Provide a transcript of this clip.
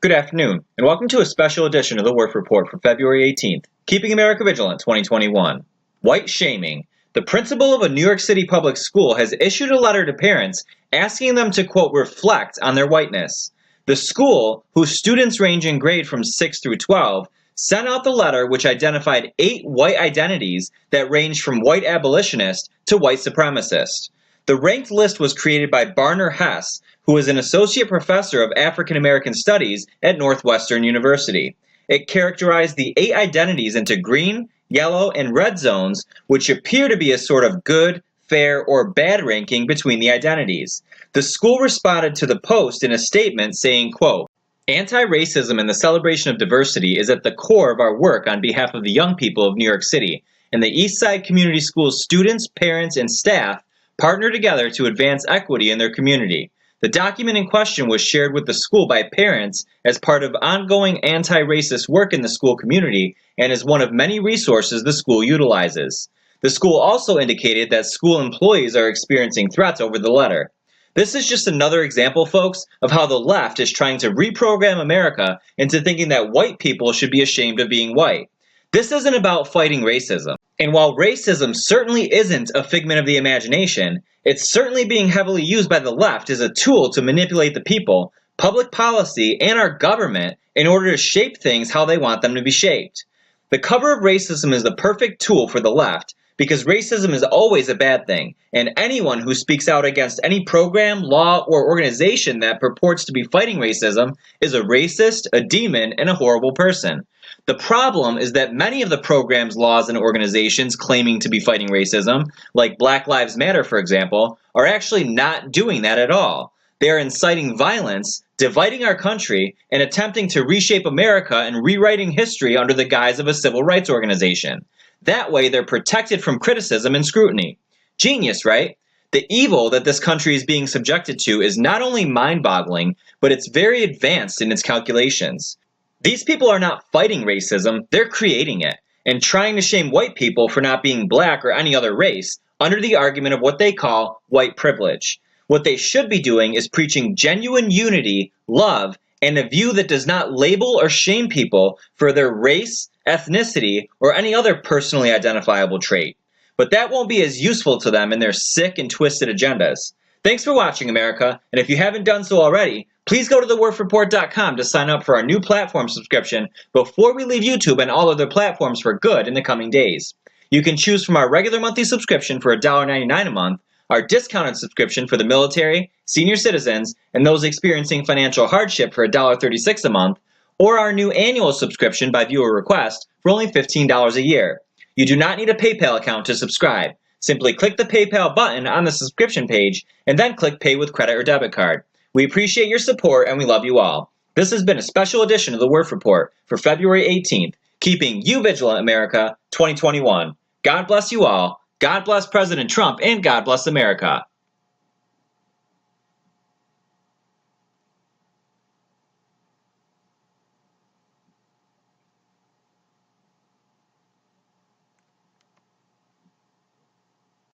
Good afternoon, and welcome to a special edition of the Worth Report for February 18th, Keeping America Vigilant 2021. White shaming. The principal of a New York City public school has issued a letter to parents asking them to, quote, reflect on their whiteness. The school, whose students range in grade from 6 through 12, sent out the letter which identified 8 white identities that ranged from white abolitionist to white supremacist. The ranked list was created by Barner Hess, who is an associate professor of African American Studies at Northwestern University. It characterized the 8 identities into green, yellow, and red zones, which appear to be a sort of good, fair, or bad ranking between the identities. The school responded to the post in a statement saying, quote, "Anti-racism and the celebration of diversity is at the core of our work on behalf of the young people of New York City, and the East Side Community Schools students, parents, and staff partner together to advance equity in their community. The document in question was shared with the school by parents as part of ongoing anti-racist work in the school community and is one of many resources the school utilizes." The school also indicated that school employees are experiencing threats over the letter. This is just another example, folks, of how the left is trying to reprogram America into thinking that white people should be ashamed of being white. This isn't about fighting racism. And while racism certainly isn't a figment of the imagination, it's certainly being heavily used by the left as a tool to manipulate the people, public policy, and our government in order to shape things how they want them to be shaped. The cover of racism is the perfect tool for the left because racism is always a bad thing, and anyone who speaks out against any program, law, or organization that purports to be fighting racism is a racist, a demon, and a horrible person. The problem is that many of the programs, laws, and organizations claiming to be fighting racism, like Black Lives Matter, for example, are actually not doing that at all. They are inciting violence, dividing our country, and attempting to reshape America and rewriting history under the guise of a civil rights organization. That way, they're protected from criticism and scrutiny. Genius, right? The evil that this country is being subjected to is not only mind-boggling, but it's very advanced in its calculations. These people are not fighting racism, they're creating it, and trying to shame white people for not being black or any other race under the argument of what they call white privilege. What they should be doing is preaching genuine unity, love, and a view that does not label or shame people for their race, ethnicity, or any other personally identifiable trait. But that won't be as useful to them in their sick and twisted agendas. Thanks for watching, America, and if you haven't done so already, please go to theworthreport.com to sign up for our new platform subscription before we leave YouTube and all other platforms for good in the coming days. You can choose from our regular monthly subscription for $1.99 a month, our discounted subscription for the military, senior citizens, and those experiencing financial hardship for $1.36 a month, or our new annual subscription by viewer request for only $15 a year. You do not need a PayPal account to subscribe. Simply click the PayPal button on the subscription page and then click Pay with Credit or Debit Card. We appreciate your support and we love you all. This has been a special edition of the Worth Report for February 18th, Keeping You Vigilant, America 2021. God bless you all. God bless President Trump, and God bless America.